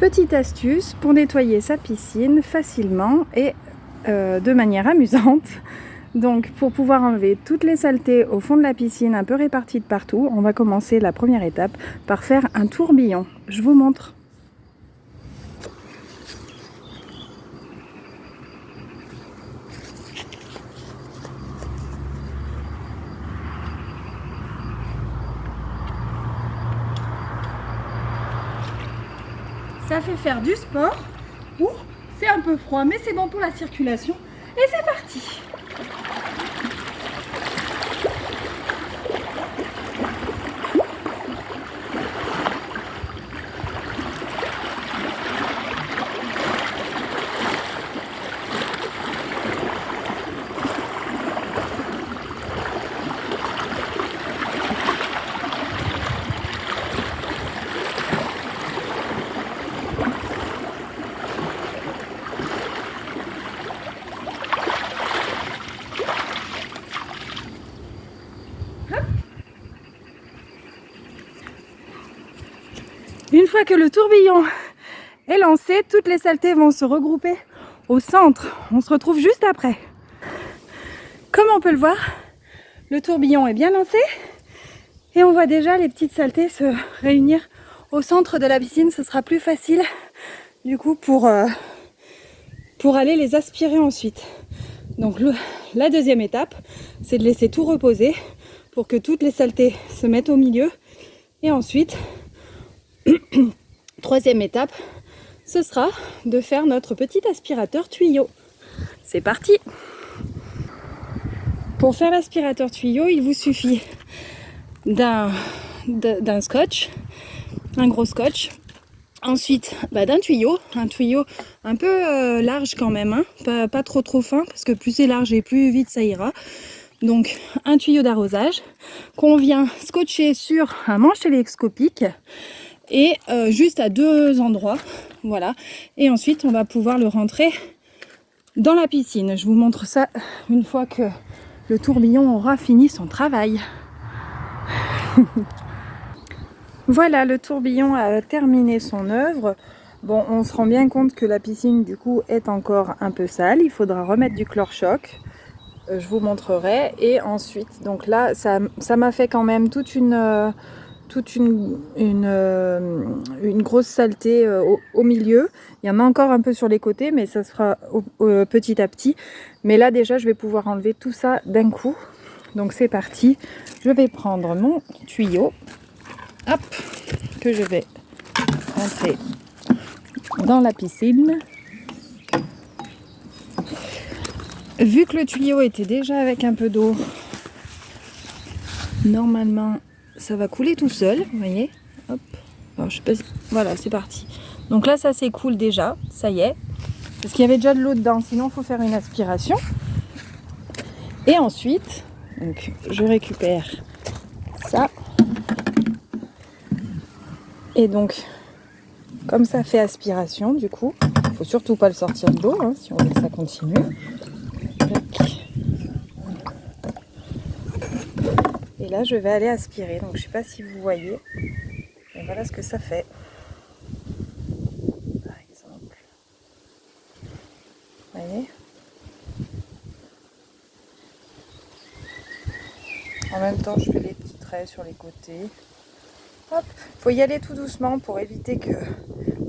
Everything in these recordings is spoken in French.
Petite astuce pour nettoyer sa piscine facilement et de manière amusante. Donc pour pouvoir enlever toutes les saletés au fond de la piscine un peu réparties de partout, on va commencer la première étape par faire un tourbillon. Je vous montre. Ça fait faire du sport. Ouh, c'est un peu froid, mais c'est bon pour la circulation. Et c'est parti! Une fois que le tourbillon est lancé, toutes les saletés vont se regrouper au centre. On se retrouve juste après. Comme on peut le voir, le tourbillon est bien lancé et on voit déjà les petites saletés se réunir au centre de la piscine. Ce sera plus facile du coup pour aller les aspirer ensuite. Donc la deuxième étape, c'est de laisser tout reposer pour que toutes les saletés se mettent au milieu. Et ensuite, troisième étape, ce sera de faire notre petit aspirateur tuyau. C'est parti! Pour faire l'aspirateur tuyau, il vous suffit d'un scotch, un gros scotch. Ensuite, d'un tuyau, un tuyau un peu large quand même, hein, pas trop fin, parce que plus c'est large et plus vite ça ira. Donc un tuyau d'arrosage qu'on vient scotcher sur un manche télescopique et juste à deux endroits, voilà. Et ensuite on va pouvoir le rentrer dans la piscine. Je vous montre ça une fois que le tourbillon aura fini son travail. Voilà, le tourbillon a terminé son œuvre. Bon, on se rend bien compte que la piscine du coup est encore un peu sale. Il faudra remettre du chlore-choc. Je vous montrerai. Et ensuite, donc là, ça m'a fait quand même toute une grosse saleté au milieu. Il y en a encore un peu sur les côtés, mais ça se fera petit à petit. Mais là déjà, je vais pouvoir enlever tout ça d'un coup. Donc c'est parti. Je vais prendre mon tuyau, hop, que je vais rentrer dans la piscine. Vu que le tuyau était déjà avec un peu d'eau, normalement ça va couler tout seul, vous voyez. Hop. Alors, je sais pas si... Voilà, c'est parti. Donc là, ça s'écoule déjà, ça y est. Parce qu'il y avait déjà de l'eau dedans, sinon il faut faire une aspiration. Et ensuite, donc, je récupère ça. Et donc, comme ça fait aspiration, du coup, il ne faut surtout pas le sortir de l'eau, hein, si on veut que ça continue. Et là, je vais aller aspirer. Donc, je ne sais pas si vous voyez. Et voilà ce que ça fait. Par exemple. Vous voyez ? En même temps, je fais les petits traits sur les côtés. Hop, faut y aller tout doucement pour éviter que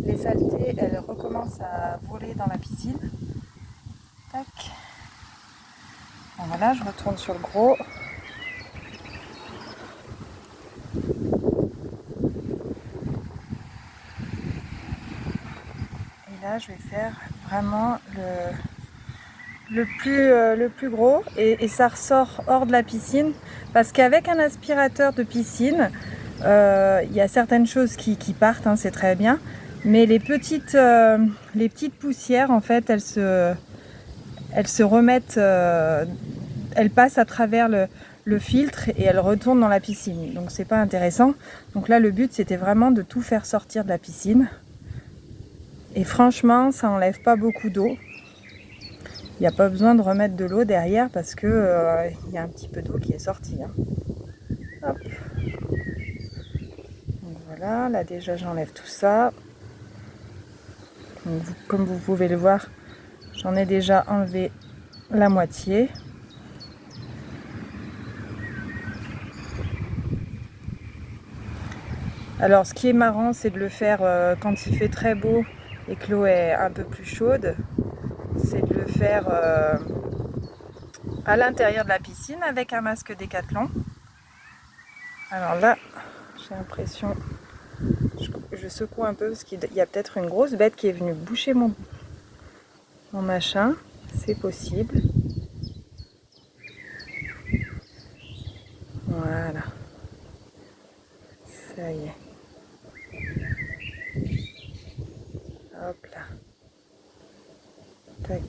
les saletés, elles recommencent à voler dans la piscine. Tac. Bon, voilà, je retourne sur le gros. Et là, je vais faire vraiment le plus gros et ça ressort hors de la piscine parce qu'avec un aspirateur de piscine, y a certaines choses qui partent, hein, c'est très bien, mais les petites poussières, en fait, elles se remettent, elles passent à travers le filtre et elles retournent dans la piscine, donc c'est pas intéressant. Donc là, le but, c'était vraiment de tout faire sortir de la piscine et franchement, ça enlève pas beaucoup d'eau. Il n'y a pas besoin de remettre de l'eau derrière parce que y a un petit peu d'eau qui est sortie, hein. Hop. Donc voilà, là déjà j'enlève tout ça. Donc, comme vous pouvez le voir, j'en ai déjà enlevé la moitié. Alors ce qui est marrant, c'est de le faire quand il fait très beau et que l'eau est un peu plus chaude. C'est de le faire à l'intérieur de la piscine avec un masque Décathlon. Alors là, j'ai l'impression, je secoue un peu parce qu'il y a peut-être une grosse bête qui est venue boucher mon machin. C'est possible. Voilà. Ça y est. Hop là. Tac.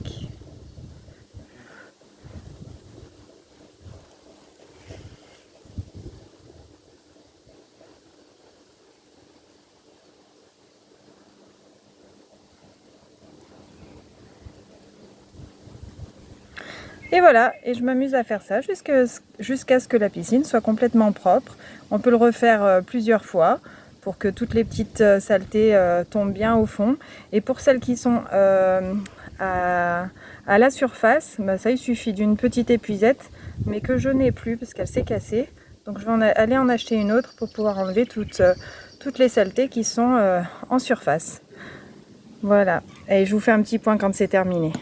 Et voilà, et je m'amuse à faire ça jusqu'à ce que la piscine soit complètement propre. On peut le refaire plusieurs fois pour que toutes les petites saletés tombent bien au fond. Et pour celles qui sont à la surface, bah ça il suffit d'une petite épuisette, mais que je n'ai plus parce qu'elle s'est cassée. Donc je vais aller en acheter une autre pour pouvoir enlever toutes les saletés qui sont en surface. Voilà, et je vous fais un petit point quand c'est terminé.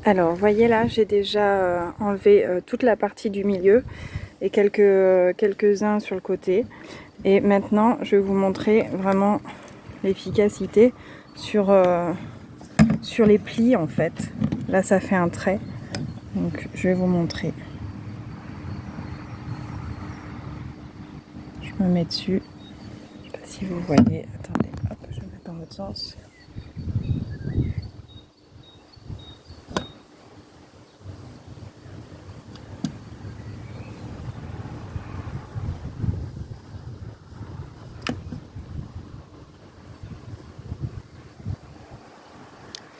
Alors, vous voyez là, j'ai déjà enlevé toute la partie du milieu et quelques-uns sur le côté. Et maintenant, je vais vous montrer vraiment l'efficacité sur les plis en fait. Là, ça fait un trait. Donc, je vais vous montrer. Je me mets dessus. Je ne sais pas si vous voyez. Attendez, hop, je vais mettre dans l'autre sens.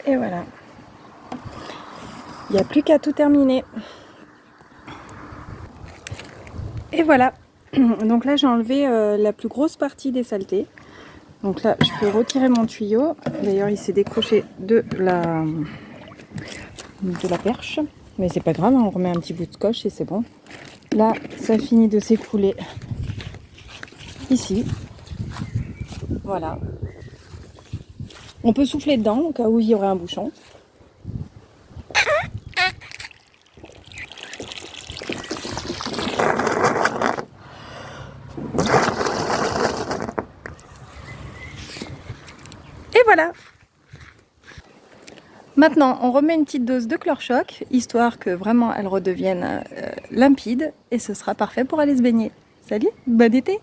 Et voilà. Il n'y a plus qu'à tout terminer. Et voilà. Donc là, j'ai enlevé la plus grosse partie des saletés. Donc là, je peux retirer mon tuyau. D'ailleurs, il s'est décroché de la perche. Mais c'est pas grave, on remet un petit bout de scotch et c'est bon. Là, ça finit de s'écouler ici. Voilà. On peut souffler dedans au cas où il y aurait un bouchon. Et voilà. Maintenant, on remet une petite dose de chlore-choc, histoire que vraiment elle redevienne limpide, et ce sera parfait pour aller se baigner. Salut, bon été!